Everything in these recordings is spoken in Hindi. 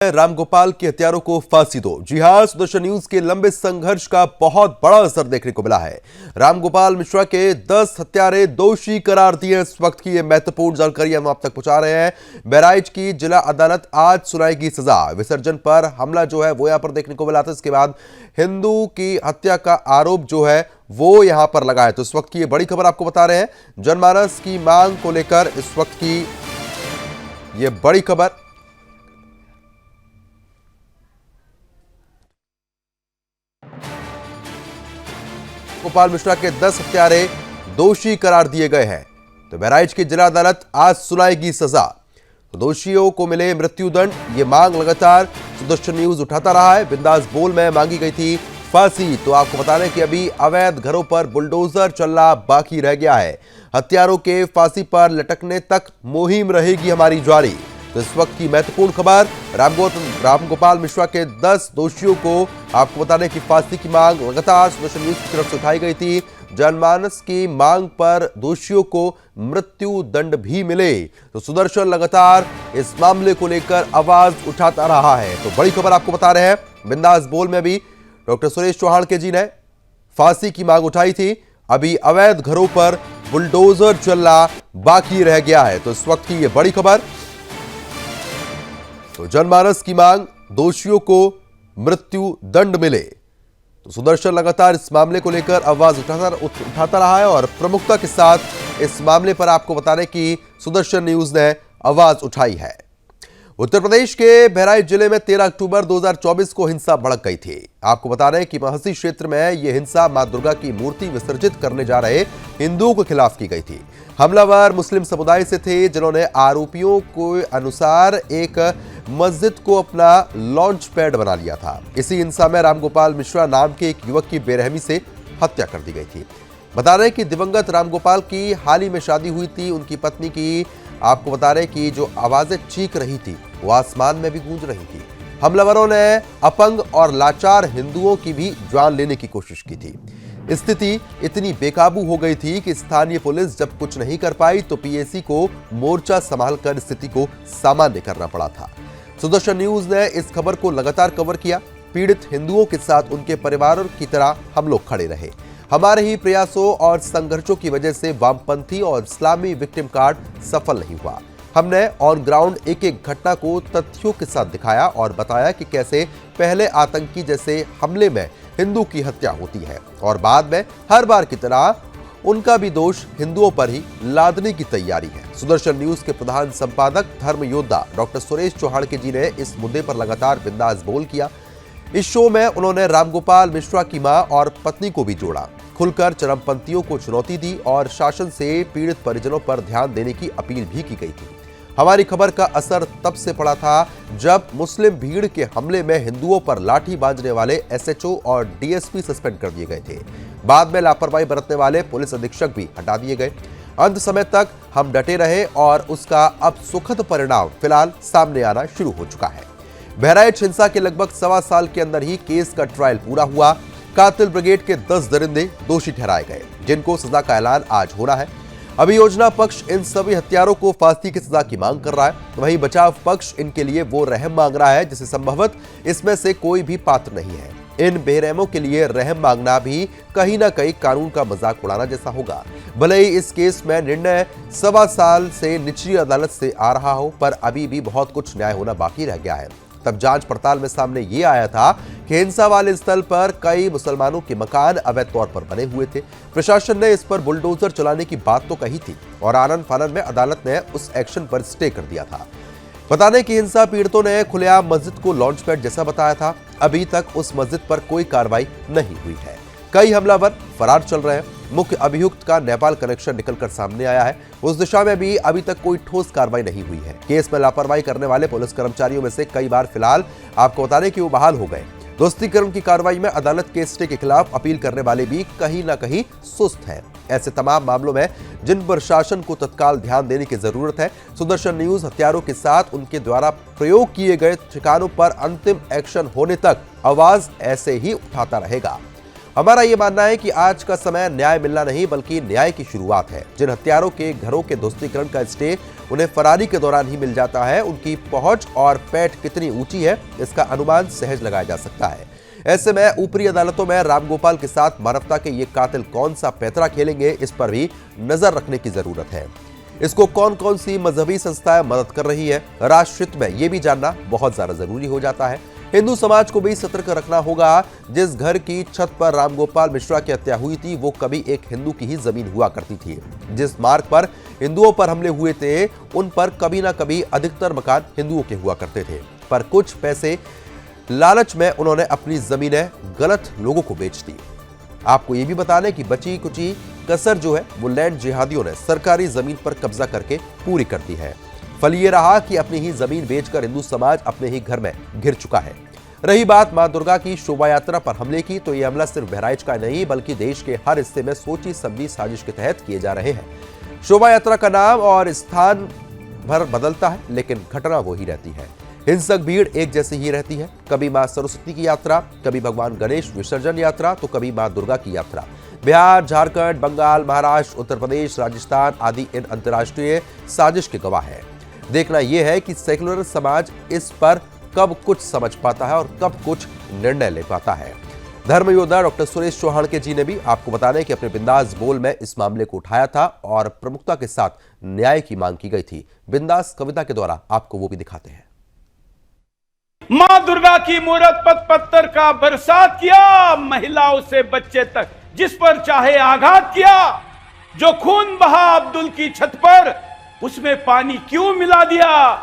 रामगोपाल के हत्यारों को फांसी दो। जी हां, सुदर्शन न्यूज के लंबे संघर्ष का बहुत बड़ा असर देखने को मिला है। रामगोपाल मिश्रा के 10 हत्यारे दोषी करार दिए। इस वक्त की यह महत्वपूर्ण जानकारी हम आप तक पहुंचा रहे हैं। बहराइच की जिला अदालत आज सुनाएगी सजा। विसर्जन पर हमला जो है वो यहां पर देखने को मिला था। इसके बाद हिंदू की हत्या का आरोप जो है वो यहां पर लगा है। तो इस वक्त की ये बड़ी खबर आपको बता रहे हैं। जनमानस की मांग को लेकर इस वक्त की ये बड़ी खबर। गोपाल मिश्रा के 10 हत्यारे दोषी करार दिए गए हैं। तो बहराइच की जिला अदालत आज सुनाएगी सजा। तो दोषियों को मिले मृत्युदंड, ये मांग लगातार सुदर्शन न्यूज उठाता रहा है। बिंदास बोल में मांगी गई थी फांसी। तो आपको बता दें कि अभी अवैध घरों पर बुलडोजर चलना बाकी रह गया है। हत्यारों के फांसी पर लटकने तक मुहिम रहेगी हमारी जारी। तो इस वक्त की महत्वपूर्ण खबर, रामगोपाल मिश्रा के 10 दोषियों को आपको बता दें कि फांसी की मांग लगातार सुदर्शन न्यूज की तरफ से उठाई गई थी। जनमानस की मांग पर दोषियों को मृत्यु दंड भी मिले। तो सुदर्शन लगातार इस मामले को लेकर आवाज उठाता रहा है। तो बड़ी खबर आपको बता रहे हैं। बिंदास बोल में भी डॉक्टर सुरेश चौहान के जी ने फांसी की मांग उठाई थी। अभी अवैध घरों पर बुलडोजर चलना बाकी रह गया है। तो इस वक्त की यह बड़ी खबर। तो जनमानस की मांग, दोषियों को मृत्यु दंड मिले। तो सुदर्शन लगातार इस मामले को लेकर आवाज उठाता रहा है और प्रमुखता के साथ इस मामले पर आपको बता दें कि सुदर्शन न्यूज ने आवाज उठाई है। उत्तर प्रदेश के बहराइच जिले में 13 अक्टूबर 2024 को हिंसा भड़क गई थी। आपको बता रहे हैं कि महसी क्षेत्र में यह हिंसा मां दुर्गा की मूर्ति विसर्जित करने जा रहे हिंदुओं के खिलाफ की गई थी। हमलावर मुस्लिम समुदाय से थे, जिन्होंने आरोपियों के अनुसार एक मस्जिद को अपना लॉन्च पैड बना लिया था। इसी हिंसा में रामगोपाल मिश्रा नाम के एक युवक की बेरहमी से हत्या कर दी गई थी। बता रहे हैं कि दिवंगत रामगोपाल की हाल ही में शादी हुई थी। उनकी पत्नी की आपको बता रहे कि जो आवाजें चीख रही थी वो आसमान में भी गूंज रही थी। हमलावरों ने अपंग और लाचार हिंदुओं की भी जान लेने की कोशिश की थी। स्थिति इतनी बेकाबू हो गई थी कि स्थानीय पुलिस जब कुछ नहीं कर पाई तो पीएसी को मोर्चा संभालकर स्थिति को सामान्य करना पड़ा था। सुदर्शन न्यूज ने इस खबर को लगातार कवर किया। पीड़ित हिंदुओं के साथ उनके परिवारों की तरह हम लोग खड़े रहे। हमारे ही प्रयासों और संघर्षों की वजह से वामपंथी और इस्लामी विक्टिम कार्ड सफल नहीं हुआ। हमने ऑन ग्राउंड एक एक घटना को तथ्यों के साथ दिखाया और बताया कि कैसे पहले आतंकी जैसे हमले में हिंदू की हत्या होती है और बाद में हर बार की तरह उनका भी दोष हिंदुओं पर ही लादने की तैयारी है। सुदर्शन न्यूज के प्रधान संपादक धर्म योद्धा डॉक्टर सुरेश चौहान के जी ने इस मुद्दे पर लगातार बिंदास बोल किया। इस शो में उन्होंने रामगोपाल मिश्रा की मां और पत्नी को भी जोड़ा, खुलकर चरमपंथियों को चुनौती दी और शासन से पीड़ित परिजनों पर ध्यान देने की अपील भी की गई थी। हमारी खबर का असर तब से पड़ा था जब मुस्लिम भीड़ के हमले में हिंदुओं पर लाठी बांधने वाले एसएचओ और डीएसपी सस्पेंड कर दिए गए थे। बाद में लापरवाही बरतने वाले पुलिस अधीक्षक भी हटा दिए गए। अंत समय तक हम डटे रहे और उसका अब सुखद परिणाम फिलहाल सामने आना शुरू हो चुका है। बहराइच हिंसा के लगभग 1.25 साल के अंदर ही केस का ट्रायल पूरा हुआ। कातिल ब्रिगेड के 10 दरिंदे दोषी ठहराए गए, जिनको सजा का ऐलान आज होना है। अभियोजना पक्ष इन सभी हत्यारों को फांसी की सजा की मांग कर रहा है, वहीं बचाव पक्ष इनके लिए वो रहम मांग रहा है जिसे संभवत इसमें से कोई भी पात्र नहीं है। इन बेरहमों के लिए रहम मांगना भी कहीं ना कहीं कानून का मजाक उड़ाना जैसा होगा। भले ही इस केस में निर्णय 1.25 साल से निचली अदालत से आ रहा हो, पर अभी भी बहुत कुछ न्याय होना बाकी रह गया है। तब जांच पड़ताल में सामने ये आया था कि हिंसा वाले स्थल पर कई मुसलमानों के मकान अवैध तौर पर बने हुए थे। प्रशासन ने इस पर बुलडोजर चलाने की बात तो कही थी और आनन फानन में अदालत ने उस एक्शन पर स्टे कर दिया था। बता दें कि हिंसा पीड़ितों ने खुलेआम मस्जिद को लॉन्च पैड जैसा बताया था। अभी तक उस मस्जिद पर कोई कार्रवाई नहीं हुई है। कई हमलावर फरार चल रहे हैं। मुख्य अभियुक्त का नेपाल कनेक्शन निकलकर सामने आया है। उस दिशा में भी अभी तक कोई ठोस कार्रवाई नहीं हुई है। केस में लापरवाही करने वाले पुलिस कर्मचारियों में से कई बार फिलहाल आपको बता दें कि वो बहाल हो गए। दोस्तीकरण की कार्रवाई में अदालत के स्टे के खिलाफ अपील करने वाले भी कहीं ना कहीं सुस्त हैं। ऐसे तमाम मामलों में जिन पर शासन को तत्काल ध्यान देने की जरूरत है, सुदर्शन न्यूज हत्यारों के साथ उनके द्वारा प्रयोग किए गए ठिकानों पर अंतिम एक्शन होने तक आवाज ऐसे ही उठाता रहेगा। हमारा ये मानना है कि आज का समय न्याय मिलना नहीं बल्कि न्याय की शुरुआत है। जिन हत्यारों के घरों के ध्वस्तीकरण का स्टे उन्हें फरारी के दौरान ही मिल जाता है, उनकी पहुंच और पैठ कितनी ऊंची है इसका अनुमान सहज लगाया जा सकता है। ऐसे में ऊपरी अदालतों में रामगोपाल के साथ मानवता के ये कातिल कौन सा पैंतरा खेलेंगे, इस पर भी नजर रखने की जरूरत है। इसको कौन कौन सी मजहबी संस्थाएं मदद कर रही है, राष्ट्रहित में ये भी जानना बहुत ज्यादा जरूरी हो जाता है। हिंदू समाज को भी सतर्क रखना होगा। जिस घर की छत पर रामगोपाल मिश्रा की हत्या हुई थी वो कभी एक हिंदू की ही जमीन हुआ करती थी। जिस मार्ग पर हिंदुओं पर हमले हुए थे उन पर कभी ना कभी अधिकतर मकान हिंदुओं के हुआ करते थे, पर कुछ पैसे लालच में उन्होंने अपनी जमीनें गलत लोगों को बेच दी। आपको यह भी बता दें कि बची कुची कसर जो है वो लैंड जिहादियों ने सरकारी जमीन पर कब्जा करके पूरी कर दी है। फल ये रहा कि अपनी ही जमीन बेचकर हिंदू समाज अपने ही घर में घिर चुका है। रही बात मां दुर्गा की शोभा यात्रा पर हमले की, तो यह हमला सिर्फ बहराइच का नहीं बल्कि देश के हर हिस्से में सोची समझी साजिश के तहत किए जा रहे हैं। शोभा यात्रा का नाम और स्थान भर बदलता है लेकिन घटना वही रहती है। हिंसक भीड़ एक जैसी ही रहती है। कभी मां सरस्वती की यात्रा, कभी भगवान गणेश विसर्जन यात्रा, तो कभी मां दुर्गा की यात्रा। बिहार, झारखंड, बंगाल, महाराष्ट्र, उत्तर प्रदेश, राजस्थान आदि इन अंतर्राष्ट्रीय साजिश के गवाह है। देखना यह है कि सेक्युलर समाज इस पर कब कुछ समझ पाता है और कब कुछ निर्णय ले पाता है। धर्म योद्धा डॉक्टर सुरेश चौहान के जी ने भी आपको बता दें कि अपने बिंदास बोल में इस मामले को उठाया था और प्रमुखता के साथ न्याय की मांग की गई थी। बिंदास कविता के द्वारा आपको वो भी दिखाते हैं। मां दुर्गा की मूरत पत पत्थर का बरसात किया, महिलाओं से बच्चे तक जिस पर चाहे आघात किया। जो खून बहा अब्दुल की छत पर उसमें पानी क्यों मिला दिया।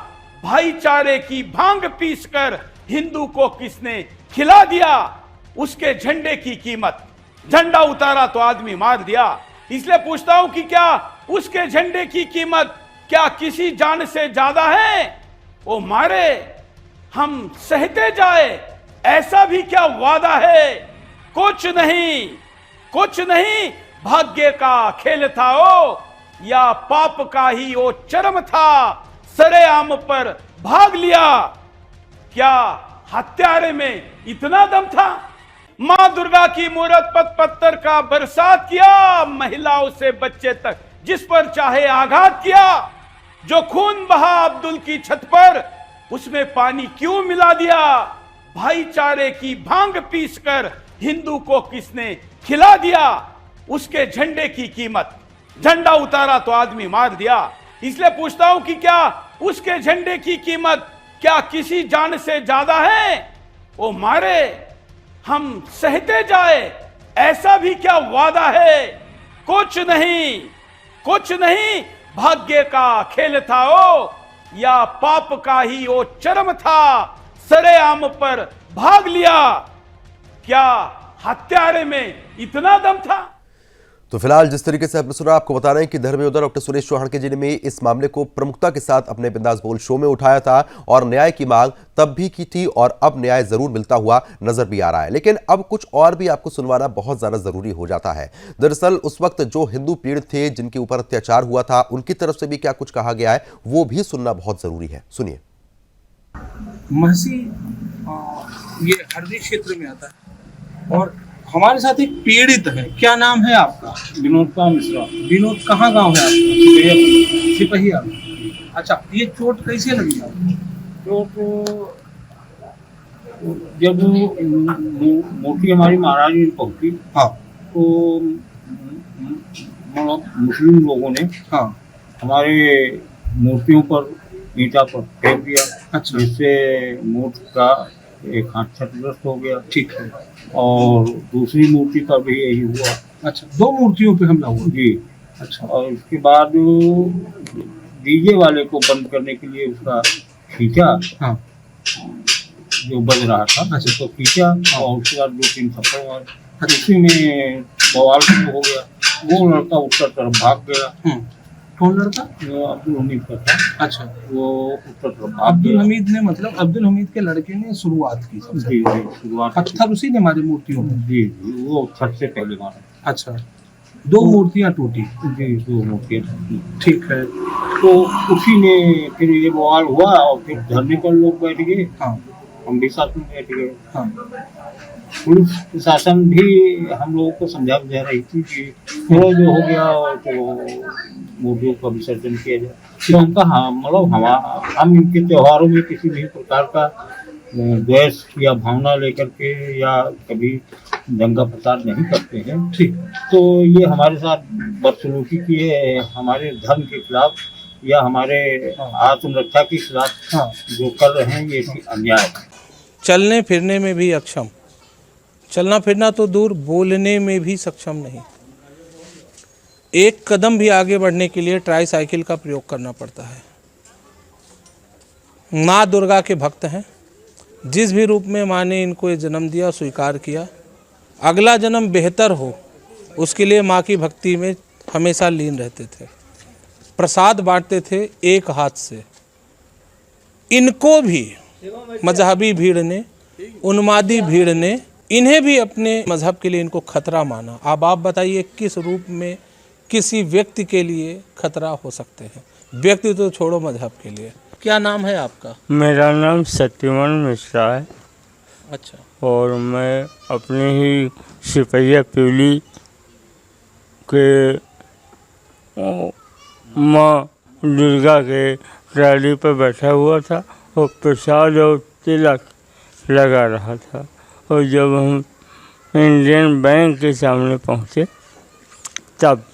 भाईचारे की भांग पीसकर हिंदू को किसने खिला दिया। उसके झंडे की कीमत, झंडा उतारा तो आदमी मार दिया। इसलिए पूछता हूं कि क्या उसके झंडे की कीमत क्या किसी जान से ज्यादा है। वो मारे हम सहते जाए, ऐसा भी क्या वादा है। कुछ नहीं भाग्य का खेल था ओ, या पाप का ही वो चरम था। सरेआम पर भाग लिया, क्या हत्यारे में इतना दम था। मां दुर्गा की मूरत पत पत्थर का बरसात किया, महिलाओं से बच्चे तक जिस पर चाहे आघात किया। जो खून बहा अब्दुल की छत पर उसमें पानी क्यों मिला दिया। भाईचारे की भांग पीसकर हिंदू को किसने खिला दिया। उसके झंडे की कीमत, झंडा उतारा तो आदमी मार दिया। इसलिए पूछता हूं कि क्या उसके झंडे की कीमत क्या किसी जान से ज्यादा है। वो मारे हम सहते जाए, ऐसा भी क्या वादा है। कुछ नहीं भाग्य का खेल था ओ, या पाप का ही वो चरम था। सरेआम पर भाग लिया, क्या हत्यारे में इतना दम था। तो फिलहाल जिस तरीके से आपने सुना, आपको बता रहे हैं कि धर्म योद्धा डॉक्टर सुरेश चौहान के जी ने इस मामले को प्रमुखता के साथ अपने बिंदास बोल शो में उठाया था और न्याय की मांग तब भी की थी और अब न्याय जरूर मिलता हुआ नजर भी आ रहा है। लेकिन अब कुछ और भी आपको सुनवाना बहुत ज्यादा जरूरी हो जाता है। दरअसल उस वक्त जो हिंदू पीड़ित थे, जिनके ऊपर अत्याचार हुआ था, उनकी तरफ से भी क्या कुछ कहा गया है वो भी सुनना बहुत जरूरी है। सुनिए। महसी ये हरदी क्षेत्र में आता है और हमारे साथ एक पीड़ित है। क्या नाम है आपका? विनोद का मिश्रा। विनोद, कहाँ गांव है आपका? सिपहिया। अच्छा, ये चोट कैसे लगी आपको? चोट जब मोटी हमारी महाराज में पहुंची, हाँ, तो मुस्लिम लोगों ने हमारे मूर्तियों पर ईंटा पर फेंक दिया। अच्छा, जिससे मूर्ति का एक हाथ क्षतिग्रस्त हो गया। ठीक है। और दूसरी मूर्ति पर भी यही हुआ। अच्छा, दो मूर्तियों पे हमला हुआ जी। अच्छा, और उसके बाद डीजे वाले को बंद करने के लिए उसका खींचा, हाँ, जो बज रहा था। अच्छा, तो खींचा और उसके बाद 2-3 थप्पड़ मारे। उसी में बवाल शुरू हो गया। वो लड़का उत्तर तरफ भाग गया। कौन लड़का? वो अब्दुल हमीद का था। अच्छा, वो उत्तर तरफ भाग अब्दुल गया। हमीद ने, मतलब अब्दुल हमीद के लड़के ने शुरुआत की सबसे। जी जी, शुरुआत पत्थर उसी ने मारे मूर्तियों में। जी जी, वो सबसे पहले मारा। अच्छा, दो मूर्तियां टूटी। जी, 2 मूर्तियां टूटी। ठीक है। तो उसी ने फिर ये बवाल हुआ और फिर धरने पर लोग बैठ गए। हाँ, हम भी साथ में बैठ गए। हाँ। पुलिस प्रशासन भी हम लोगों को समझा बुझा रही थी कि थोड़ा जो हो गया तो मूर्तियों का विसर्जन किया जाए। तो हम कहा मतलब हम इनके त्योहारों में किसी भी प्रकार का द्वेष या भावना लेकर के या कभी दंगा फसाद नहीं करते हैं। ठीक। तो ये हमारे साथ बदसलूकी की है, हमारे धर्म के खिलाफ या हमारे आत्मरक्षा के खिलाफ हाँ। जो कर रहे हैं ये अन्याय है। चलने फिरने में भी अक्षम, चलना फिरना तो दूर, बोलने में भी सक्षम नहीं। एक कदम भी आगे बढ़ने के लिए ट्राईसाइकिल का प्रयोग करना पड़ता है। माँ दुर्गा के भक्त हैं, जिस भी रूप में माँ ने इनको ये जन्म दिया, स्वीकार किया। अगला जन्म बेहतर हो उसके लिए माँ की भक्ति में हमेशा लीन रहते थे। प्रसाद बांटते थे एक हाथ से। इनको भी मजहबी भीड़ ने, उन्मादी भीड़ ने, इन्हें भी अपने मजहब के लिए इनको खतरा माना। अब आप बताइए किस रूप में किसी व्यक्ति के लिए खतरा हो सकते हैं? व्यक्ति तो छोड़ो, मजहब के लिए। क्या नाम है आपका? मेरा नाम सत्यमन मिश्रा है। अच्छा। और मैं अपने ही सिपहिया पीली के माँ दुर्गा के ट्राली पर बैठा हुआ था और प्रसाद और तिलक लगा रहा था। और जब हम इंडियन बैंक के सामने पहुँचे तब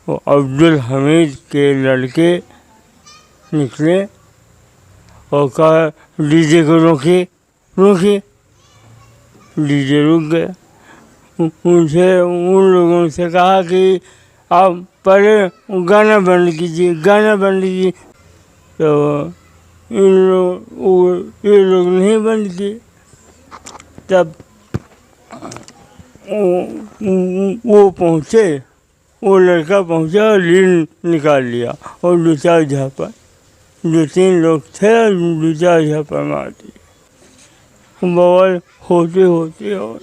वो अब्दुल हमीद के लड़के निकले और कहा डीजे को रोकिए रोकिए। डीजे रुक गया। मुझे उन लोगों से कहा कि आप पहले गाना बंद कीजिए, गाना बंद कीजिए। तो ये लोग नहीं बंद किए। तब वो पहुँचे, वो लड़का पहुँचा और लीन निकाल लिया और दो चार झापा, दो तीन लोग थे, दो चार झापा मार दिए। बवाल होते होते और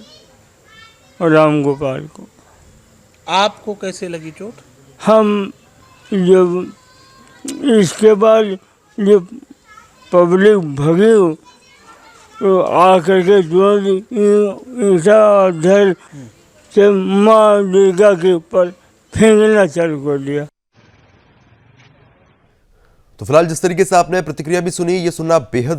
राम गोपाल को। आपको कैसे लगी चोट? हम जब इसके बाद जब पब्लिक भगी तो आकर के तुरंत ईसा धर से माँ दुर्गा के ऊपर फेंकना चालू कर दिया। तो फिलहाल जिस तरीके से आपने प्रतिक्रिया भी सुनी, ये सुनना बेहद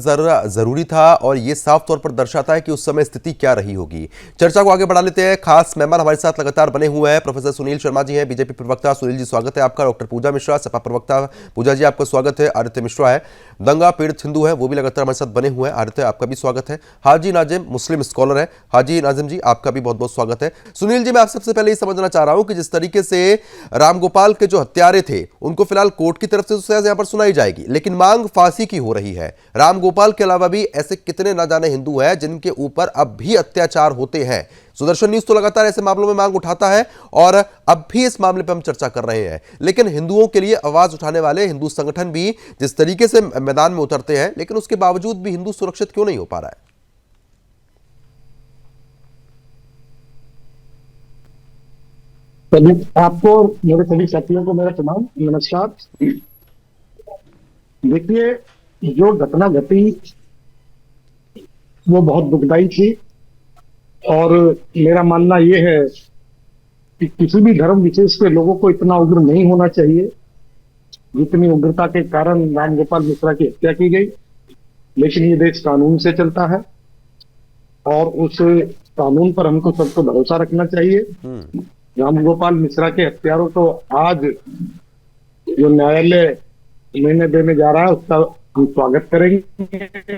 जरूरी था और ये साफ तौर पर दर्शाता है कि उस समय स्थिति क्या रही होगी। चर्चा को आगे बढ़ा लेते हैं। खास मेहमान हमारे साथ लगातार बने हुए हैं। प्रोफेसर सुनील शर्मा जी हैं, बीजेपी प्रवक्ता। सुनील जी स्वागत है आपका। डॉक्टर पूजा मिश्रा, सपा प्रवक्ता। पूजा जी आपका स्वागत है। आदित्य मिश्रा है, दंगा पीड़ित हिंदू है, वो भी लगातार हमारे साथ बने हुए हैं। आदित्य आपका भी स्वागत है। हाजी नाजिम मुस्लिम स्कॉलर है। हाजी नाजिम जी आपका भी बहुत बहुत स्वागत है। सुनील जी, मैं आप सबसे पहले ये समझना चाह रहा हूं कि जिस तरीके से रामगोपाल के जो हत्यारे थे उनको फिलहाल कोर्ट की तरफ से सजा यहां पर सुनाई जाएगी, लेकिन मांग फांसी की हो रही है। रामगोपाल के अलावा भी ऐसे कितने न जाने हिंदू हैं जिनके ऊपर अब भी अत्याचार होते हैं। सुदर्शन न्यूज तो लगातार ऐसे मामलों में मांग उठाता है और अब भी इस मामले पर हम चर्चा कर रहे हैं। लेकिन हिंदुओं के लिए आवाज उठाने वाले हिंदू संगठन भी जिस तरीके से मैदान में उतरते हैं, लेकिन उसके बावजूद भी हिंदू सुरक्षित क्यों नहीं हो पा रहा है? आपको मेरे सभी साथियों को मेरा प्रणाम, नमस्कार। देखिए, जो घटना घटी वो बहुत दुखदाई थी और मेरा मानना ये है कि किसी भी धर्म विशेष के लोगों को इतना उग्र नहीं होना चाहिए जितनी उग्रता के कारण रामगोपाल मिश्रा की हत्या की गई। लेकिन ये देश कानून से चलता है और उस कानून पर हमको सबको भरोसा रखना चाहिए। रामगोपाल मिश्रा के हत्यारों को आज जो न्यायालय निर्णय देने जा रहा है उसका हम स्वागत करेंगे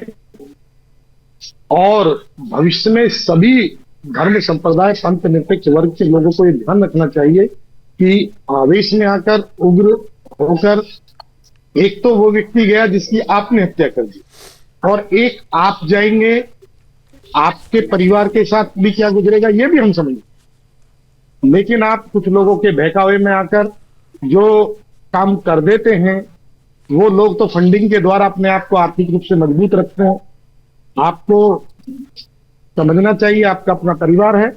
और भविष्य में सभी धर्म संप्रदाय पंथ निरपेक्ष वर्ग के लोगों को ये ध्यान रखना चाहिए कि आवेश में आकर उग्र होकर, एक तो वो व्यक्ति गया जिसकी आपने हत्या कर दी और एक आप जाएंगे, आपके परिवार के साथ भी क्या गुजरेगा ये भी हम समझें। लेकिन आप कुछ लोगों के बहकावे में आकर जो काम कर देते हैं, वो लोग तो फंडिंग के द्वारा अपने आप को आर्थिक रूप से मजबूत रखते हैं। आपको समझना चाहिए आपका अपना परिवार है,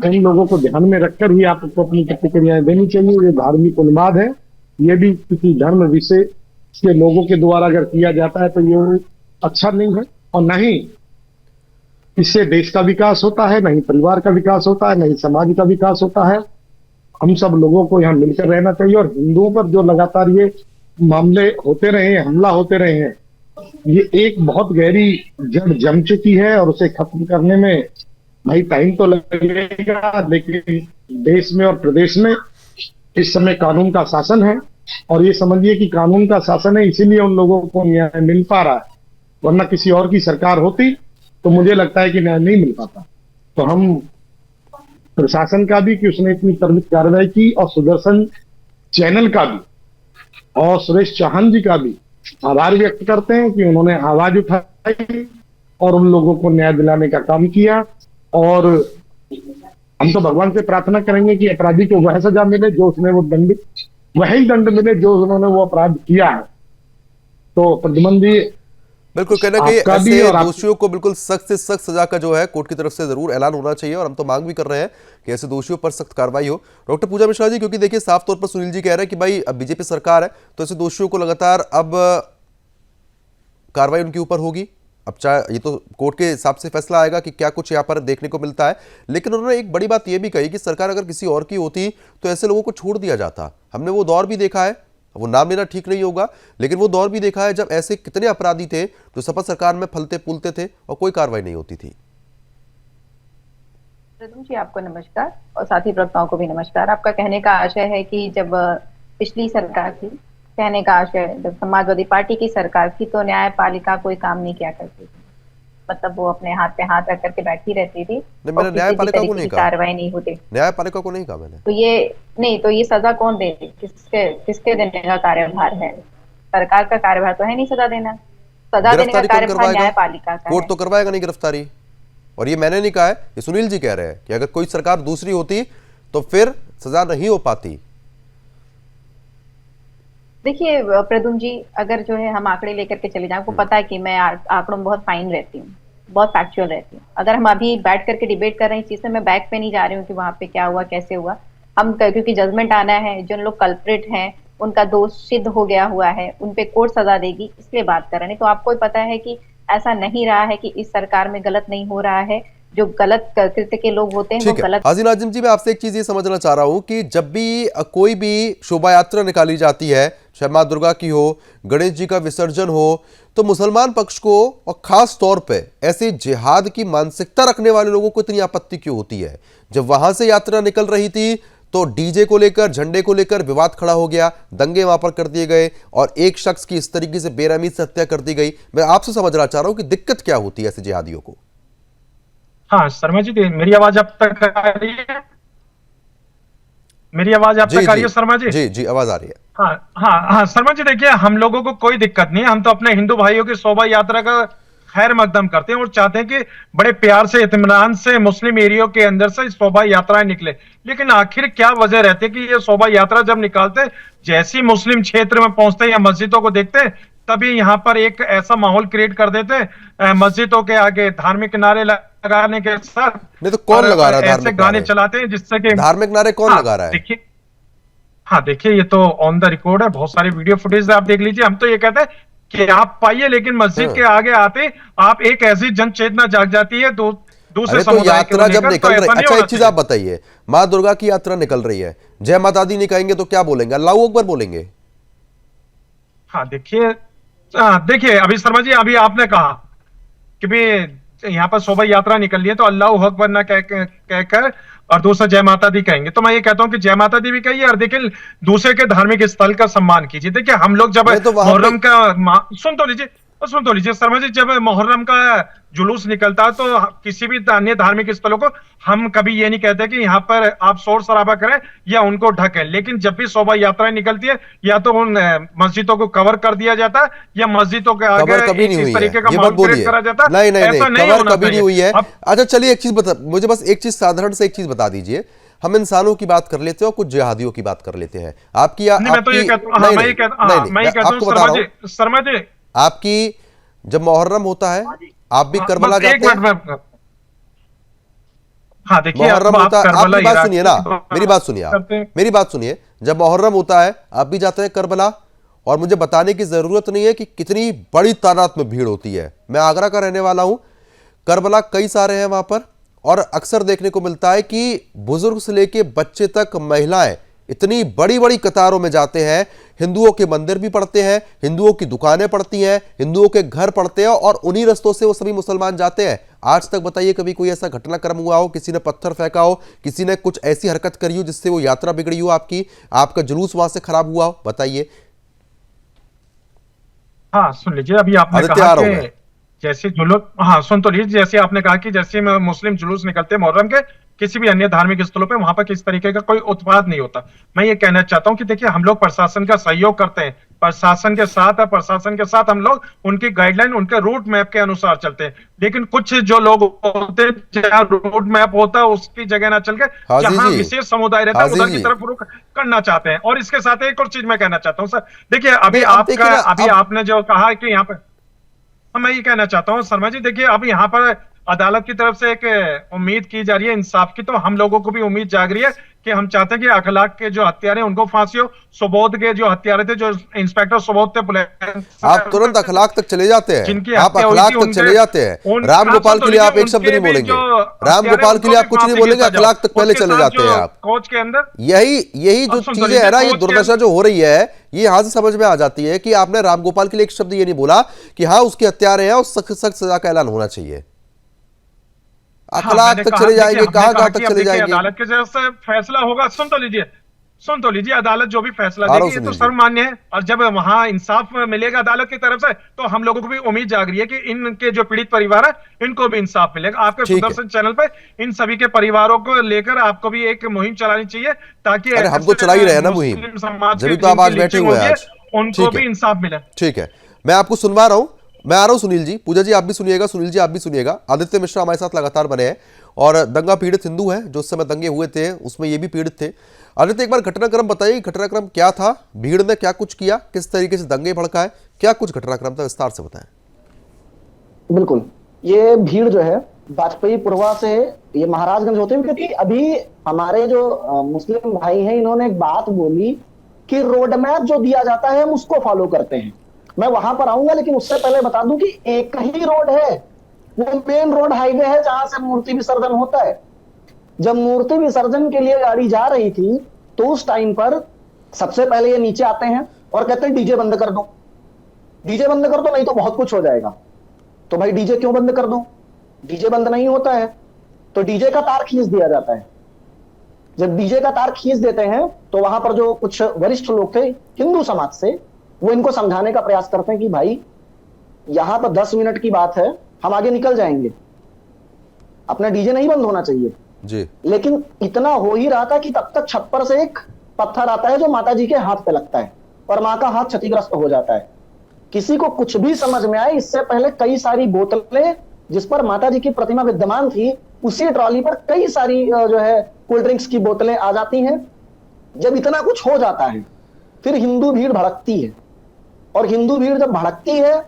इन लोगों को ध्यान में रखकर ही आपको अपनी प्रतिक्रियाएं देनी चाहिए। ये धार्मिक उन्माद है, ये भी किसी धर्म विशेष के लोगों के द्वारा अगर किया जाता है तो ये अच्छा नहीं है, और न ही इससे देश का विकास होता है, न ही परिवार का विकास होता है, न ही समाज का विकास होता है। हम सब लोगों को यहाँ मिलकर रहना चाहिए, और हिंदुओं पर जो लगातार ये मामले होते रहे हैं, हमला होते रहे हैं, ये एक बहुत गहरी जड़ जम चुकी है, और उसे खत्म करने में भाई टाइम तो लगेगा, लेकिन देश में और प्रदेश में इस समय कानून का शासन है, और ये समझिए कि कानून का शासन है, इसीलिए उन लोगों को न्याय मिल पा रहा है। वरना किसी और की सरकार होती तो मुझे लगता है कि न्याय नहीं मिल पाता। तो हम प्रशासन का भी कि उसने इतनी त्वरित कार्रवाई की, और सुदर्शन चैनल का भी और सुरेश चौहान जी का भी आभार व्यक्त करते हैं कि उन्होंने आवाज उठाई और उन लोगों को न्याय दिलाने का काम किया। और हम तो भगवान से प्रार्थना करेंगे कि अपराधी को वह सजा मिले जो उसने वो दंड, वही दंड मिले जो उन्होंने वो अपराध किया है। तो प्रद्युमन जी, बिल्कुल कहना कि आपका भी ऐसे और दोषियों को बिल्कुल सख्त से सख्त सजा का जो है कोर्ट की तरफ से जरूर ऐलान होना चाहिए, और हम तो मांग भी कर रहे हैं कि ऐसे दोषियों पर सख्त कार्रवाई हो। डॉक्टर पूजा मिश्रा जी, क्योंकि देखिए साफ तौर पर सुनील जी कह रहे हैं कि भाई अब बीजेपी सरकार है तो ऐसे दोषियों को लगातार अब कार्रवाई उनके ऊपर होगी। अब चाहे ये तो कोर्ट के हिसाब से फैसला आएगा कि क्या कुछ यहाँ पर देखने को मिलता है, लेकिन उन्होंने एक बड़ी बात यह भी कही कि सरकार अगर किसी और की होती तो ऐसे लोगों को छोड़ दिया जाता। हमने वो दौर भी देखा है, वो नाम लेना ठीक नहीं होगा, लेकिन वो दौर भी देखा है जब ऐसे कितने अपराधी थे जो सपा सरकार में फलते फूलते थे और कोई कार्रवाई नहीं होती थी। जी आपको नमस्कार, और साथी प्रवक्ताओं को भी नमस्कार। आपका कहने का आशय है कि जब पिछली सरकार थी, कहने का आशय जब समाजवादी पार्टी की सरकार थी तो न्यायपालिका कोई काम नहीं किया करती थी, मतलब वो अपने हाथ पे हाथ रख करके बैठी रहती थी, मैंने न्यायपालिका को नहीं कहा, कार्रवाई नहीं होती। न्यायपालिका को नहीं कहा मैंने। तो ये नहीं, तो ये सजा कौन दे, किसके देने का कार्यभार है? सरकार का कार्यभार तो है नहीं सजा देना, सजा देने का कार्यभार न्यायपालिका का। कोर्ट तो करवाएगा नहीं गिरफ्तारी, और ये मैंने नहीं कहा है, ये सुनील जी कह रहे हैं कि अगर कोई सरकार दूसरी होती तो फिर सजा नहीं हो पाती। देखिए प्रद्युम्न जी, अगर जो है हम आंकड़े लेकर के चले जाएं, आपको पता है कि मैं आंकड़ों में बहुत फाइन रहती हूँ, बहुत फैक्चुअल रहती हूँ। अगर हम अभी बैठ करके डिबेट कर रहे हैं इस चीज से, मैं बैक पे नहीं जा रही हूँ कि वहां पे क्या हुआ कैसे हुआ, हम क्योंकि जजमेंट आना है, जो लोग कल्प्रिट हैं उनका दोष सिद्ध हो गया हुआ है, उनपे कोर्ट सजा देगी, इसलिए बात कर रहे हैं। तो आपको पता है कि ऐसा नहीं रहा है कि इस सरकार में गलत नहीं हो रहा है, जो गलत कृत्य के लोग होते हैं वो गलत। हाजी नाजिम जी, मैं आपसे एक चीज ये समझना चाह रहा हूं कि जब भी कोई भी शोभा यात्रा निकाली जाती है, चाहे मां दुर्गा की हो, गणेश जी का विसर्जन हो, तो मुसलमान पक्ष को और खास तौर पे ऐसे जिहाद की मानसिकता रखने वाले लोगों को इतनी आपत्ति क्यों होती है? जब वहां से यात्रा निकल रही थी तो डीजे को लेकर, झंडे को लेकर विवाद खड़ा हो गया, दंगे वहां पर कर दिए गए और एक शख्स की इस तरीके से बेरहमी से हत्या कर दी गई। मैं आपसे समझना चाह रहा हूं कि दिक्कत क्या होती है ऐसे जिहादियों को? हाँ शर्मा जी, मेरी आवाज अब तक आ रही है? मेरी आवाज अब तक आ रही है शर्मा जी? जी जी, आवाज आ रही है। हाँ शर्मा जी, देखिए हम लोगों को कोई दिक्कत नहीं है, हम तो अपने हिंदू भाइयों की शोभा यात्रा का खैर मकदम करते हैं और चाहते हैं कि बड़े प्यार से, इत्मीनान से मुस्लिम एरियो के अंदर से शोभा यात्राएं निकले। लेकिन आखिर क्या वजह रहती है कि ये शोभा यात्रा जब निकालते, जैसी मुस्लिम क्षेत्र में पहुंचते या मस्जिदों को देखते, तभी यहाँ पर एक ऐसा माहौल क्रिएट कर देते, मस्जिदों के आगे धार्मिक नारे लगाने के साथ। नहीं तो कौन लगा रहा है? ऐसे गाने चलाते हैं जिससे कि धार्मिक नारे कौन लगा रहा है? देखिए ये तो ऑन द रिकॉर्ड है, बहुत सारी वीडियो फुटेज आप देख लीजिए। हम तो ये कहते हैं कि आप पाइए, लेकिन मस्जिद के आगे आते आप एक ऐसी जन चेतना जाग जाती है दूसरे तो यात्रा जब निकल रही, अच्छा एक चीज आप बताइए, माँ दुर्गा की यात्रा निकल रही है, जय माता दी नहीं कहेंगे तो क्या बोलेंगे? अल्लाह अकबर बोलेंगे। हाँ देखिए अभी शर्मा जी, अभी आपने कहा कि भाई यहाँ पर शोभा यात्रा निकल रही है तो अल्लाह अकबर ना कहकर और दूसरा जय माता दी कहेंगे, तो मैं ये कहता हूँ कि जय माता दी भी कहिए और देखिए दूसरे के धार्मिक स्थल का सम्मान कीजिए। देखिए हम लोग जब मुहर्रम का सुन तो लीजिए शर्मा जी, जब मुहर्रम का जुलूस निकलता है तो किसी भी अन्य धार्मिक स्थलों को हम कभी ये नहीं कहते कि यहाँ पर आप शोर शराबा करें या उनको ढकें, लेकिन जब भी शोभा यात्राएं निकलती है या तो उन मस्जिदों को कवर कर दिया जाता है या मस्जिदों के आगे इस तरीके का माहौल क्रिएट करा जाता है। नहीं, कवर कभी नहीं हुई है। अच्छा चलिए एक चीज बता, मुझे बस एक चीज साधारण से एक चीज बता दीजिए, हम इंसानों की बात कर लेते हैं और कुछ जिहादियों की बात कर लेते हैं। आपकी जब मुहर्रम होता है आप भी करबला जाते हैं? हाँ देखिए, मुहर्रम होता है, आपकी बात सुनिए ना, मेरी बात सुनिए, आप मेरी बात सुनिए, जब मुहर्रम होता है आप भी जाते हैं करबला, और मुझे बताने की जरूरत नहीं है कि कितनी बड़ी तादाद में भीड़ होती है। मैं आगरा का रहने वाला हूं, करबला कई सारे हैं वहां पर, और अक्सर देखने को मिलता है कि बुजुर्ग से लेके बच्चे तक, महिलाएं इतनी बड़ी बड़ी कतारों में जाते हैं। हिंदुओं के मंदिर भी पड़ते हैं, हिंदुओं की दुकानें पड़ती हैं, हिंदुओं के घर पड़ते हैं, और उन्हीं रस्तों से वो सभी मुसलमान जाते हैं। आज तक बताइए कभी कोई ऐसा घटनाक्रम हुआ हो, किसी ने पत्थर फेंका हो, किसी ने कुछ ऐसी हरकत करी हो जिससे वो यात्रा बिगड़ी हो आपकी, आपका जुलूस वहां से खराब हुआ हो? बताइए। हाँ सुन लीजिए, अभी आपने कहा कि जैसे जुलूस, हाँ सुन तो लीजिए, जैसे आपने कहा कि जैसे मुस्लिम जुलूस निकलते हैं मुहर्रम के, किसी भी अन्य धार्मिक स्थलों पे वहां पर किस तरीके का कोई उत्पाद नहीं होता। मैं ये कहना चाहता हूं कि देखिए, हम लोग प्रशासन का सहयोग करते हैं, प्रशासन के साथ है, प्रशासन के साथ हम लोग उनकी गाइडलाइन, उनके रूट मैप के अनुसार चलते हैं। लेकिन कुछ जो लोग होते हैं, जहाँ रूट मैप होता है उसकी जगह ना चल के जहाँ विशेष समुदाय रहता है उधर की तरफ रुख करना चाहते हैं। और इसके साथ एक और चीज मैं कहना चाहता हूँ सर, देखिए अभी आपने जो कहा कि यहाँ पे, मैं ये कहना चाहता हूँ शर्मा जी, देखिए अब यहाँ पर अदालत की तरफ से एक उम्मीद की जा रही है इंसाफ की, तो हम लोगों को भी उम्मीद जाग रही है कि हम चाहते हैं कि अखलाक के जो हत्यारे उनको फांसी हो। सुबोध के जो हत्यारे थे, जो इंस्पेक्टर सुबोध थे पुलिस, आप तुरंत अखलाक तक चले जाते हैं, आप अखलाक तक चले जाते हैं। राम गोपाल के लिए आप एक शब्द नहीं बोलेंगे, राम गोपाल के लिए आप कुछ नहीं बोलेंगे, अखलाक तक पहले चले जाते हैं आप। कोच के अंदर यही जो चीजें है ना, ये दुर्दशा जो हो रही है, ये यहां से समझ में आ जाती है कि आपने राम गोपाल के लिए एक शब्द ये नहीं बोला कि हाँ उसके हत्यारे हैं और सख्त सख्त सजा का ऐलान होना चाहिए। अखलाक तक चले जाएंगे, कहां तक चले जाएंगे? अदालत के जैसे फैसला होगा, सुन तो लीजिए, अदालत जो भी फैसला देगी ये तो सर्वमान्य है। और जब वहां इंसाफ मिलेगा अदालत की तरफ से, तो हम लोगों को भी उम्मीद जाग रही है कि इनके जो पीड़ित परिवार है इनको भी इंसाफ मिलेगा। आपके सुदर्शन चैनल पे इन सभी के परिवारों को लेकर आपको भी एक मुहिम चलानी चाहिए, ताकि हम तो चला ही रहे हैं ना मुहिम, जब तो आप आज बैठे हुए हैं, उनको भी इंसाफ मिले। ठीक है, मैं आपको सुनवा रहा हूं, मैं आ रहा हूं सुनील जी, पूजा जी आप भी सुनिएगा, सुनील जी आप भी सुनिएगा। आदित्य मिश्रा हमारे साथ लगातार बने हैं और दंगा पीड़ित हिंदू हैं, जो उस समय दंगे हुए थे उसमें ये भी पीड़ित थे। आदित्य एक बार घटनाक्रम बताइए, घटनाक्रम क्या था, भीड़ ने क्या कुछ किया, किस तरीके से दंगे भड़काए, क्या कुछ घटनाक्रम था, विस्तार से बताएं। बिल्कुल, ये भीड़ जो है वाजपेयी पुरवा से ये महाराजगंज होते हुए, क्योंकि अभी हमारे जो मुस्लिम भाई हैं इन्होंने एक बात बोली कि रोड मैप जो दिया जाता है हम उसको फॉलो करते हैं। मैं वहां पर आऊंगा, लेकिन उससे पहले बता दूं कि एक ही रोड है, वो मेन रोड हाईवे है जहां से मूर्ति विसर्जन होता है। जब मूर्ति विसर्जन के लिए गाड़ी जा रही थी तो उस टाइम पर सबसे पहले ये नीचे आते हैं और कहते हैं डीजे बंद कर दो, डीजे बंद कर दो नहीं तो बहुत कुछ हो जाएगा। तो भाई डीजे क्यों बंद कर दो, डीजे बंद नहीं होता है, तो डीजे का तार खींच दिया जाता है। जब डीजे का तार खींच देते हैं तो वहां पर जो कुछ वरिष्ठ लोग थे हिंदू समाज से, वो इनको समझाने का प्रयास करते हैं कि भाई यहां पर 10 मिनट की बात है, हम आगे निकल जाएंगे, अपना डीजे नहीं बंद होना चाहिए जी। लेकिन इतना हो ही रहा था कि तब तक छप्पर से एक पत्थर आता है जो माता जी के हाथ पे लगता है और मां का हाथ क्षतिग्रस्त हो जाता है। किसी को कुछ भी समझ में आए, इससे पहले कई सारी बोतलें जिस पर माता जी की प्रतिमा विद्यमान थी, उसी ट्रॉली पर कई सारी जो है कोल्ड ड्रिंक्स की बोतलें आ जाती हैं। जब इतना कुछ हो जाता है फिर हिंदू भीड़ भड़कती है, और हिंदू भीड़ जब भड़कती है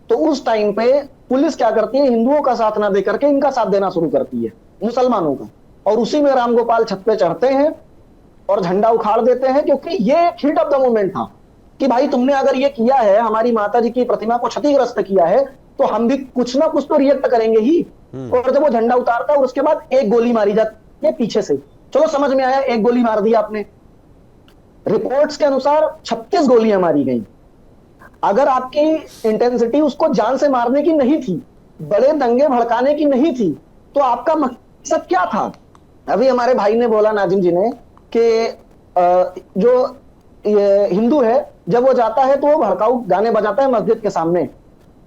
तो उस टाइम पे पुलिस क्या करती है, हिंदुओं का साथ ना देकर के इनका साथ देना शुरू करती है, मुसलमानों का। और उसी में राम गोपाल छत पे चढ़ते हैं और झंडा उखाड़ देते हैं, क्योंकि ये हिट ऑफ द मोमेंट था कि भाई तुमने अगर ये किया है, हमारी माता जी की प्रतिमा को क्षतिग्रस्त किया है, तो हम भी कुछ ना कुछ तो रिएक्ट करेंगे ही। और जब वो झंडा उतारता है और उसके बाद एक गोली मारी जाती है पीछे से, चलो समझ में आया एक गोली मार दी आपने, रिपोर्ट्स के अनुसार 36 गोलियां मारी गई। अगर आपकी इंटेंसिटी उसको जान से मारने की नहीं थी, बड़े दंगे भड़काने की नहीं थी, तो आपका मकसद क्या था? अभी हमारे भाई ने बोला, नाजिम जी ने, कि जो हिंदू है जब वो जाता है तो वो भड़काऊ गाने बजाता है मस्जिद के सामने।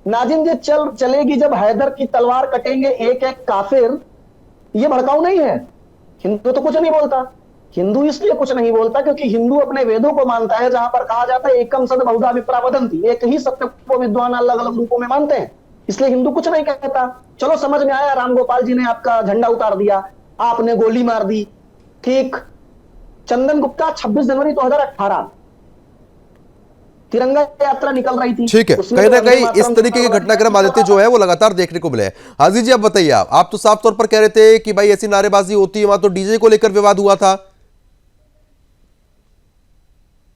नाजिम जी चलेगी जब हैदर की तलवार कटेंगे एक एक काफिर, ये भड़काऊ नहीं है। हिंदू तो कुछ नहीं बोलता, हिंदू इसलिए कुछ नहीं बोलता क्योंकि हिंदू अपने वेदों को मानता है, जहां पर कहा जाता है एकम सद बहुधा विप्रा वदन्ति, एक ही सत्य को विद्वान अलग अलग रूपों में मानते हैं, इसलिए हिंदू कुछ नहीं कहता। चलो समझ में आया, राम गोपाल जी ने आपका झंडा उतार दिया, आपने गोली मार दी, ठीक। चंदन गुप्ता 26 जनवरी 2018 तिरंगा यात्रा निकल रही थी, ठीक है, कहीं ना कहीं इस तरीके के घटनाक्रम आदित्य जो है वो लगातार देखने को मिले हैं। हाजी जी आप बताइए, आप तो साफ तौर पर कह रहे थे कि भाई ऐसी नारेबाजी होती है, वहां तो डीजे को लेकर विवाद हुआ था।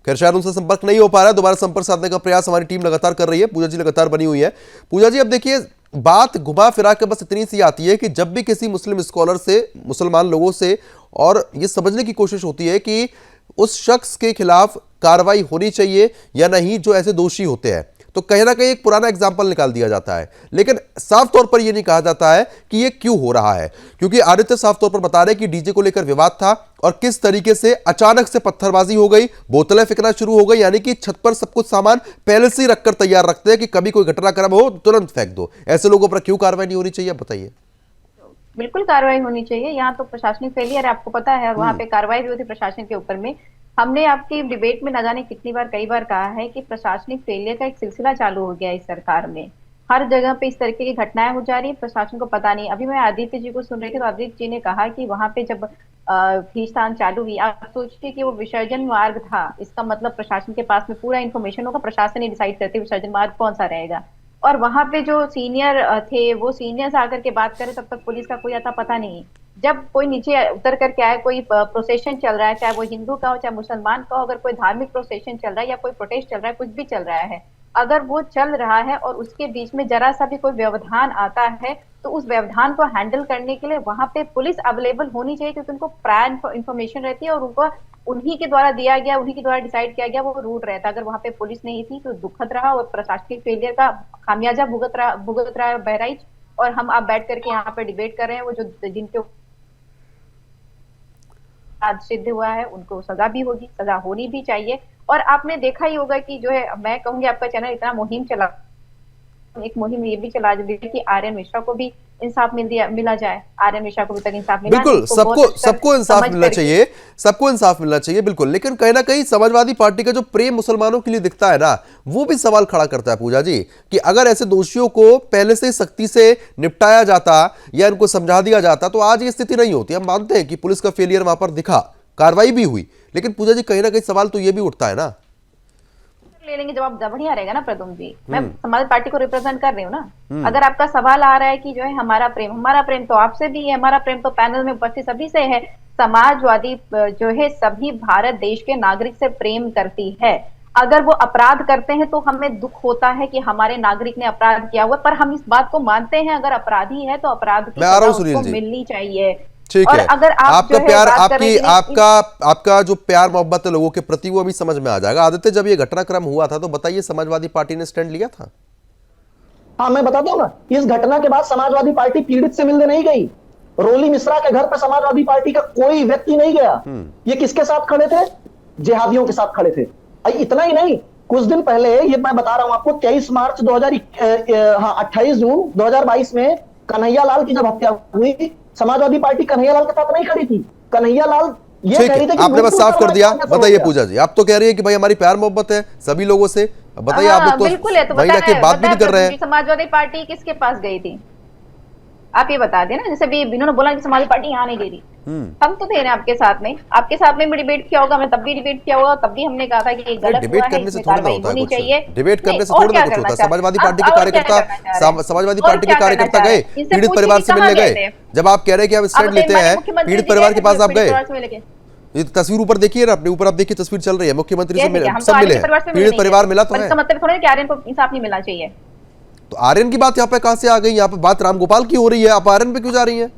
खैर शायद उनसे संपर्क नहीं हो पा रहा है, दोबारा संपर्क साधने का प्रयास हमारी टीम लगातार कर रही है। पूजा जी लगातार बनी हुई है। पूजा जी, अब देखिए बात घुमा फिरा के बस इतनी सी आती है कि जब भी किसी मुस्लिम स्कॉलर से, मुसलमान लोगों से, और ये समझने की कोशिश होती है कि उस शख्स के खिलाफ कार्रवाई होनी चाहिए या नहीं जो ऐसे दोषी होते हैं, तो कहीं ना कहीं एक पुराना एग्जाम्पल निकाल दिया जाता है, लेकिन साफ तौर पर यह नहीं कहा जाता है कि यह क्यों हो रहा है। क्योंकि आदित्य साफ तौर पर बता रहे कि डीजे को लेकर विवाद था और किस तरीके से अचानक से पत्थरबाजी हो गई, बोतलें फेंकना शुरू हो गई, यानी कि छत पर सब कुछ सामान पहले से ही रखकर तैयार रखते हैं कि कभी कोई घटनाक्रम हो तुरंत फेंक दो। ऐसे लोगों पर क्यों कार्रवाई नहीं होनी चाहिए, बताइए। बिल्कुल कार्रवाई होनी चाहिए। यहाँ तो प्रशासनिक फेलियर है, आपको पता है, वहाँ पे कार्रवाई भी होती प्रशासन के ऊपर में। हमने आपकी डिबेट में न जाने कितनी बार, कई बार कहा है कि प्रशासनिक फेलियर का एक सिलसिला चालू हो गया है इस सरकार में। हर जगह पे इस तरीके की घटनाएं हो जा रही है, प्रशासन को पता नहीं। अभी मैं आदित्य जी को सुन रही थी तो आदित्य जी ने कहा कि वहां पे जब खींचतान चालू हुई, आप सोचिए कि वो विसर्जन मार्ग था, इसका मतलब प्रशासन के पास में पूरा इन्फॉर्मेशन होगा, प्रशासन ही डिसाइड करते विसर्जन मार्ग कौन सा रहेगा। और वहां पे जो सीनियर थे वो सीनियर्स आकर के बात करें, तब तक पुलिस का कोई आता पता नहीं। जब कोई नीचे उतर करके आए, कोई प्रोसेशन चल रहा है, चाहे वो हिंदू का हो चाहे मुसलमान का हो, अगर कोई धार्मिक प्रोसेशन चल रहा है या कोई प्रोटेस्ट चल रहा है, कुछ भी चल रहा है, अगर वो चल रहा है और उसके बीच में जरा सा भी कोई व्यवधान आता है, तो उस व्यवधान को हैंडल करने के लिए वहां पे पुलिस अवेलेबल होनी चाहिए, क्योंकि उनको प्रायर इन्फॉर्मेशन रहती है और उनको उन्हीं के द्वारा दिया गया, उन्हीं के द्वारा डिसाइड किया गया वो रूट रहता। अगर वहां पे पुलिस नहीं थी तो दुखद रहा और प्रशासनिक फेलियर का खामियाजा भुगत रहा बहराइच। और हम आप बैठ करके यहाँ पे डिबेट कर रहे हैं, वो जो जिनके आज सिद्ध हुआ है उनको सजा भी होगी, सजा होनी भी चाहिए। और आपने देखा ही होगा कि जो है, मैं कहूंगी आपका चैनल इतना मुहिम चला, एक मुहिम ये भी चला दी कि आर्यन मिश्रा को भी इंसाफ मिला जाए। आर्यन मिश्रा को भी तक इंसाफ मिला, बिल्कुल सबको इंसाफ मिलना चाहिए, सबको इंसाफ मिलना चाहिए, बिल्कुल। लेकिन कहीं ना कहीं समाजवादी पार्टी का जो प्रेम मुसलमानों के लिए दिखता है ना, वो भी सवाल खड़ा करता है पूजा जी, कि अगर ऐसे दोषियों को पहले से सख्ती से निपटाया जाता या इनको समझा दिया जाता तो आज ये स्थिति नहीं होती। हम मानते हैं कि पुलिस का फेलियर वहां पर दिखा, कार्रवाई भी हुई, लेकिन पूजा जी कहीं ना कहीं सवाल तो ये भी उठता है ना। ले लेंगे जवाब बढ़िया रहेगा ना प्रदुम जी। मैं समाज पार्टी को रिप्रेजेंट कर रही हूँ ना। अगर आपका सवाल आ रहा है कि जो है हमारा प्रेम तो आपसे भी है, हमारा प्रेम तो पैनल में उपस्थित सभी से है। समाजवादी जो है सभी भारत देश के नागरिक से प्रेम करती है। अगर वो अपराध करते हैं तो हमें दुख होता है कि हमारे नागरिक ने अपराध किया हुआ, पर हम इस बात को मानते हैं अगर अपराधी है तो अपराध की सजा उसको मिलनी चाहिए। ठीक है, अगर आपका प्यार, आपका जो प्यार मोहब्बत है लोगों के प्रति वो अभी समझ में आ जाएगा। आदित्य, जब ये घटनाक्रम हुआ था तो बताइए समाजवादी पार्टी ने स्टैंड लिया था? हाँ, मैं बताता हूँ ना। इस घटना के बाद समाजवादी पार्टी पीड़ित से मिलने नहीं गई। रोली मिश्रा के घर पर समाजवादी पार्टी का कोई व्यक्ति नहीं गया। ये किसके साथ खड़े थे? जिहादियों के साथ खड़े थे। इतना ही नहीं, कुछ दिन पहले, ये मैं बता रहा हूं आपको, 23 मार्च 28 जून 2022 में कन्हैया लाल की जब हत्या हुई, समाजवादी पार्टी कन्हैया लाल के साथ नहीं खड़ी थी। कन्हैया लाल ये कह रही थी कि आपने बस साफ कर दिया। बताइए पूजा जी, आप तो कह रही है कि भाई हमारी प्यार मोहब्बत है सभी लोगों से, बताइए। आप लोग तो महिला की बात भी नहीं कर रहे हैं। समाजवादी पार्टी किसके पास गई थी आप ये बता देना। जैसे भी इन्होंने बोला कि समाजवादी पार्टी यहाँ नहीं गई थी, हम तो थे ना आपके साथ में भी डिबेट किया होगा, मैं तब भी डिबेट किया होगा, तब भी हमने कहा था कि ये गलत डिबेट करने से थोड़ा होता है कुछ, डिबेट करने से थोड़ा कुछ होता है। समाजवादी पार्टी के कार्यकर्ता गए, पीड़ित परिवार से मिलने गए। जब आप कह रहे हैं कि आप स्टैंड लेते हैं, पीड़ित परिवार के पास आप गए, ये तस्वीर ऊपर देखिए ना, अपने ऊपर आप देखिए, तस्वीर चल रही है, मुख्यमंत्री से सब मिले, पीड़ित परिवार मिला तो है। इसका मतलब थोड़ा है कि आर्यन को इंसाफ नहीं मिलना चाहिए। तो आर्यन की बात यहाँ पे कहां से आ गई? यहाँ पे बात रामगोपाल की हो रही है, आप आर्यन पे क्यों जा रही है?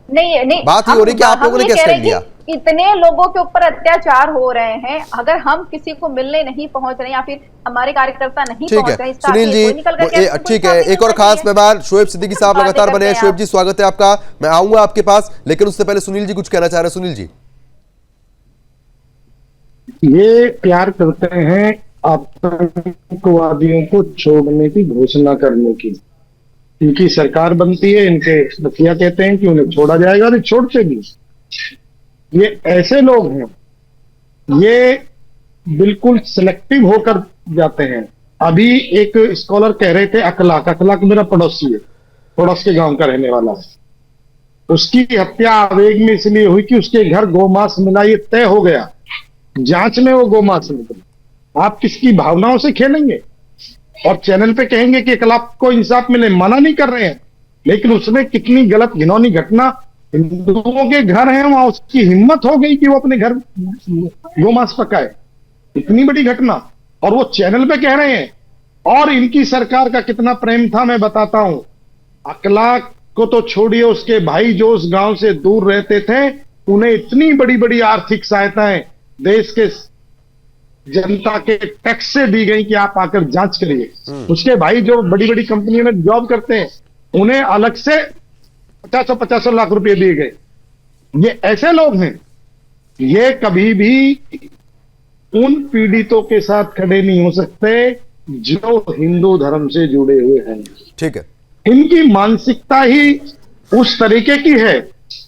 नहीं, बात ही हो रही कि आप लोगों ने क्या स्टैंड लिया? इतने लोगों के ऊपर अत्याचार हो रहे हैं, अगर हम किसी को मिलने नहीं पहुंच रहे या फिर हमारे कार्यकर्ता नहीं पहुंच रहे, सुनील जी ठीक है, एक और खास मेहमान शोएब सिद्दीकी साहब लगातार बने हैं। शोएब जी स्वागत है आपका, मैं आऊंगा आपके पास, लेकिन उससे पहले सुनील जी कुछ कहना चाह रहे हैं। सुनील जी, ये प्यार करते हैं आतंकवादियों को छोड़ने की घोषणा करने की। इनकी सरकार बनती है, इनके मुखिया कहते हैं कि उन्हें छोड़ा जाएगा, और छोड़ते भी। ये ऐसे लोग हैं, ये बिल्कुल सिलेक्टिव होकर जाते हैं। अभी एक स्कॉलर कह रहे थे, अखलाक मेरा पड़ोसी है, पड़ोस के गांव का रहने वाला है, उसकी हत्या आवेग में इसलिए हुई कि उसके घर गोमांस मिला, ये तय हो गया जांच में, वो गोमांस निकला। आप किसकी भावनाओं से खेलेंगे और चैनल पे कहेंगे कि अखलाक को इंसाफ मिले? मना नहीं कर रहे हैं, लेकिन उसमें कितनी गलत घिनौनी घटना, हिंदुओं के घर हैं वहां, उसकी हिम्मत हो गई कि वो अपने घर गोमांस पकाए। इतनी बड़ी घटना, और वो चैनल पे कह रहे हैं। और इनकी सरकार का कितना प्रेम था मैं बताता हूं। अखलाक को तो छोड़िए, उसके भाई जो उस गांव से दूर रहते थे उन्हें इतनी बड़ी बड़ी आर्थिक सहायताएं देश के जनता के टैक्स से दी गई कि आप आकर जांच करिए। उसके भाई जो बड़ी बड़ी कंपनियों में जॉब करते हैं उन्हें अलग से 50 लाख रुपए दिए गए। ये ऐसे लोग हैं, ये कभी भी उन पीड़ितों के साथ खड़े नहीं हो सकते जो हिंदू धर्म से जुड़े हुए हैं। ठीक है, इनकी मानसिकता ही उस तरीके की है।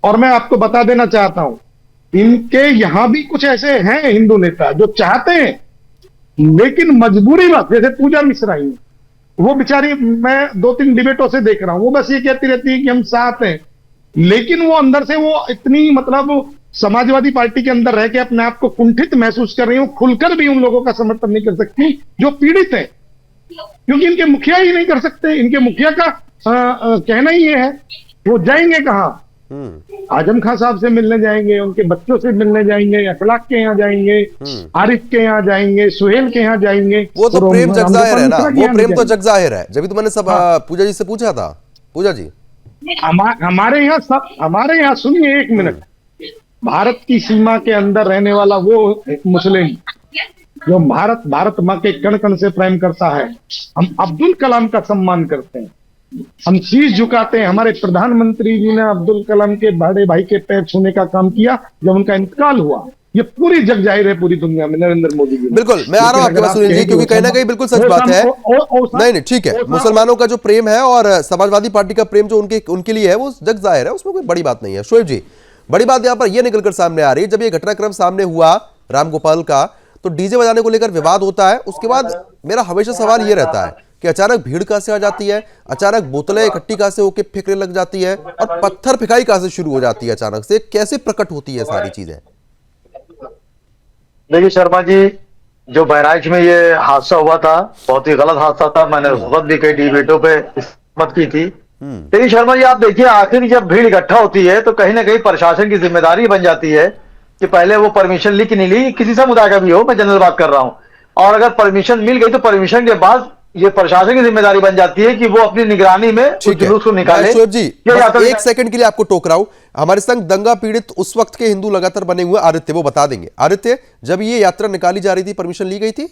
और मैं आपको बता देना चाहता हूं, इनके यहां भी कुछ ऐसे हैं हिंदू नेता जो चाहते हैं, लेकिन मजबूरी में, जैसे पूजा मिश्रा ही, वो बेचारी, मैं 2-3 डिबेटों से देख रहा हूं, वो बस ये कहती रहती है कि हम साथ हैं, लेकिन वो अंदर से वो इतनी, मतलब समाजवादी पार्टी के अंदर रह के अपने आप को कुंठित महसूस कर रही हूं, खुलकर भी उन लोगों का समर्थन नहीं कर सकती जो पीड़ित है, क्योंकि इनके मुखिया ही नहीं कर सकते। इनके मुखिया का कहना ही ये है, वो जाएंगे कहां? आजम खान साहब से मिलने जाएंगे, उनके बच्चों से मिलने जाएंगे, अखलाक के यहाँ जाएंगे, आरिफ के यहाँ जाएंगे, सुहेल के यहाँ जाएंगे। वो तो प्रेम जग जाहिर है ना, वो प्रेम तो जग जाहिर है। जब तो मैंने सब पूजा जी से पूछा था। पूजा जी, हमारे यहाँ सुनिए 1 मिनट, भारत की सीमा के अंदर रहने वाला वो मुस्लिम जो भारत माँ के कण कण से प्रेम करता है, हम अब्दुल कलाम का सम्मान करते हैं, हम शीश झुकाते हैं। हमारे प्रधानमंत्री जी ने अब्दुल कलाम के बड़े भाई के पैर छूने का काम किया जब उनका इंतकाल हुआ। ये पूरी जग जाहिर है पूरी दुनिया में, नरेंद्र मोदी जी। बिल्कुल, मैं आ रहा हूं आपके पास सुनील जी, क्योंकि कहीं ना कहीं बिल्कुल सच बात है। नहीं, ठीक है, मुसलमानों का जो प्रेम है और समाजवादी पार्टी का प्रेम जो उनके लिए है वो जग जाहिर है, उसमें कोई बड़ी बात नहीं है। शोएब जी, बड़ी बात यहाँ पर यह निकलकर सामने आ रही है, जब ये घटनाक्रम सामने हुआ राम गोपाल का, तो डीजे बजाने को लेकर विवाद होता है। उसके बाद मेरा हमेशा सवाल ये रहता है कि अचानक भीड़ कहां से आ जाती है, अचानक बोतलें इकट्ठी कहां से होकर फेंकने लग जाती है, और पत्थर फेंकाई कहां से शुरू हो जाती है, अचानक से कैसे प्रकट होती है सारी चीजें? देखिए शर्मा जी, जो बहराइच में ये हादसा हुआ था, बहुत ही गलत हादसा था। मैंने उस वक्त भी कई डिबेटों पे मत की थी। लेकिन शर्मा जी आप देखिए, आखिर जब भीड़ इकट्ठा होती है तो कहीं ना कहीं प्रशासन की जिम्मेदारी बन जाती है कि पहले वो परमिशन ली कि नहीं ली, किसी समुदाय का भी हो, मैं जनरल बात कर रहा हूं, और अगर परमिशन मिल गई तो परमिशन के बाद ये प्रशासन की जिम्मेदारी बन जाती है कि वो अपनी निगरानी में उस जुलूस को निकाले। शोएब जी, एक सेकंड के लिए आपको टोक रहा हूं, हमारे संग दंगा पीड़ित उस वक्त के हिंदू लगातार बने हुए आदित्य, वो बता देंगे। आदित्य, जब ये यात्रा निकाली जा रही थी, परमिशन ली गई थी?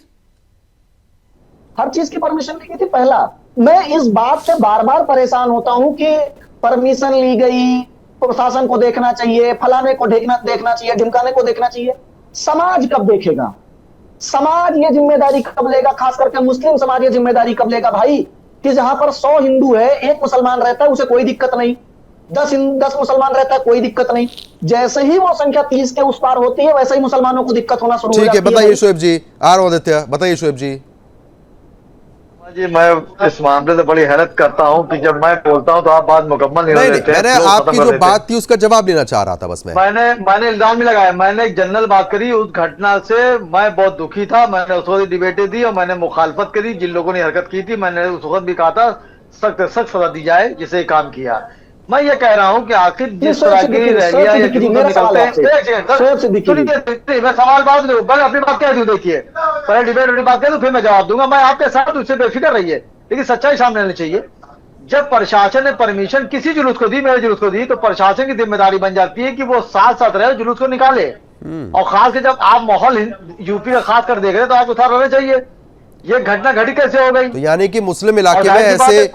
हर चीज की परमिशन ली गई थी। पहला, मैं इस बात से बार बार परेशान होता हूं कि परमिशन ली गई, प्रशासन को देखना चाहिए, फलाने को देखना चाहिए, ढिमकाने को देखना चाहिए। समाज कब देखेगा? समाज ये जिम्मेदारी कब लेगा? खास करके मुस्लिम समाज ये जिम्मेदारी कब लेगा भाई, कि जहां पर 100 हिंदू है, 1 मुसलमान रहता है, उसे कोई दिक्कत नहीं, 10 मुसलमान रहता है, कोई दिक्कत नहीं। जैसे ही वो संख्या 30 के उस पार होती है, वैसे ही मुसलमानों को दिक्कत होना शुरू हो जाती है। ठीक है, बताइए शोएब जी, आ रहा हूं आदित्य, बताइए शोएब जी। जी, मैं इस मामले से बड़ी हैरत करता हूं कि जब मैं बोलता हूं तो आप बात मुकम्मल नहीं होते। मैंने आपकी जो बात थी उसका जवाब लेना चाह रहा था बस। मैंने इल्जाम भी लगाया, मैंने एक जनरल बात करी, उस घटना से मैं बहुत दुखी था। मैंने उस वक्त डिबेटें दी और मैंने मुखालफत करी, जिन लोगों ने हरकत की थी मैंने उस वक्त भी कहा था सख्त सजा दी जाए जिसे काम किया। मैं ये कह रहा हूं कि आखिर जिस तरह की रैलियां या जुलूस निकलते हैं, मैं सवाल बात नहीं, पहले अपनी बात कह दूं, देखिए पहले डिबेट बात कह दूं फिर मैं जवाब दूंगा। मैं आपके साथ, उससे बेफिक्र रहिए, लेकिन सच्चाई सामने आनी चाहिए। जब प्रशासन ने परमिशन किसी जुलूस को दी, मेरे जुलूस को दी, तो प्रशासन की जिम्मेदारी बन जाती है कि वो साथ साथ रहे, जुलूस को निकाले। और खास कर जब आप माहौल यूपी का खास कर देख रहे तो आप उतार रहना चाहिए। ये घटना घटी कैसे हो गई? तो यानी कि मुस्लिम इलाके में ऐसे,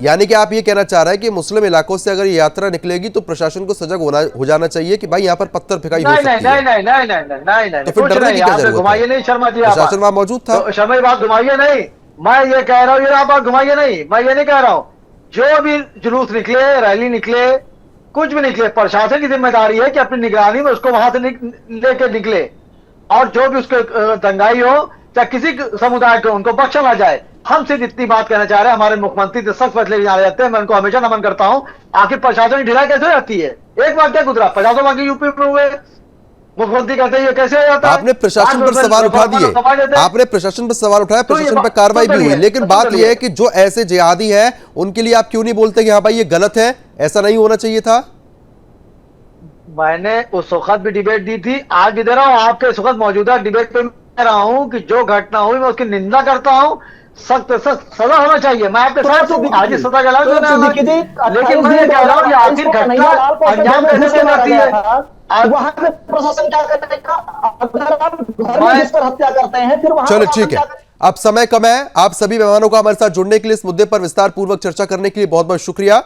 यानी कि आप ये कहना चाह रहे हैं कि मुस्लिम इलाकों से अगर ये यात्रा निकलेगी तो प्रशासन को सजग हो जाना चाहिए कि भाई यहाँ पर पत्थर फेंकाई हो सकती है। नहीं, तो फिर डरने की क्या जरूरत है? घुमाइए नहीं शर्मा जी, प्रशासन वहां मौजूद था। शर्मा जी बात घुमाइए नहीं, मैं ये कह रहा हूँ, ये आप बात घुमाइए नहीं, मैं ये नहीं कह रहा हूँ। जो भी जुलूस निकले, रैली निकले, कुछ भी निकले, प्रशासन की जिम्मेदारी है कि अपनी निगरानी में उसको वहां से लेके निकले, और जो भी उसके दंगाई हो चाहे किसी समुदाय को, उनको बख्शा ना जाए। हम सिर्फ इतनी बात कहना चाह रहे हैं, हमारे मुख्यमंत्री तो सख्त फैसले जाने जाते हैं, मैं उनको हमेशा नमन करता हूं। आखिर प्रशासन की ढिलाई कैसे हो जाती है? एक बार क्या गुजरा, 50 वाक्य यूपी में हुए, मुख्यमंत्री कहते हैं ये कैसे हो जाता है? आपने प्रशासन पर सवाल उठा दिए, आपने प्रशासन पर सवाल उठाया, प्रशासन पर कार्रवाई भी हुई, लेकिन बात यह है कि जो ऐसे जिहादी है उनके लिए आप क्यों नहीं बोलते कि हाँ भाई ये गलत है, ऐसा नहीं होना चाहिए था? मैंने उस वक्त भी डिबेट दी थी, आज भी दे रहा हूं, आपके इस वक्त मौजूदा डिबेट पे कह रहा हूं कि जो घटना हुई मैं उसकी निंदा करता हूं, सख्त सख्त सजा होना चाहिए। मैं आपके साथ हूं, आज सजा का ऐलान करना है, लेकिन मैं ये कह रहा हूं कि आखिर घटना अंजाम कैसे देना जाती है। वहां पे प्रशासन क्या करेगा? अगर आप घर में घुसकर हत्या करते हैं फिर वहां चलो ठीक है, अब समय कम है। आप सभी मेहमानों का हमारे साथ जुड़ने के लिए, इस मुद्दे पर विस्तार पूर्वक चर्चा करने के लिए बहुत बहुत शुक्रिया।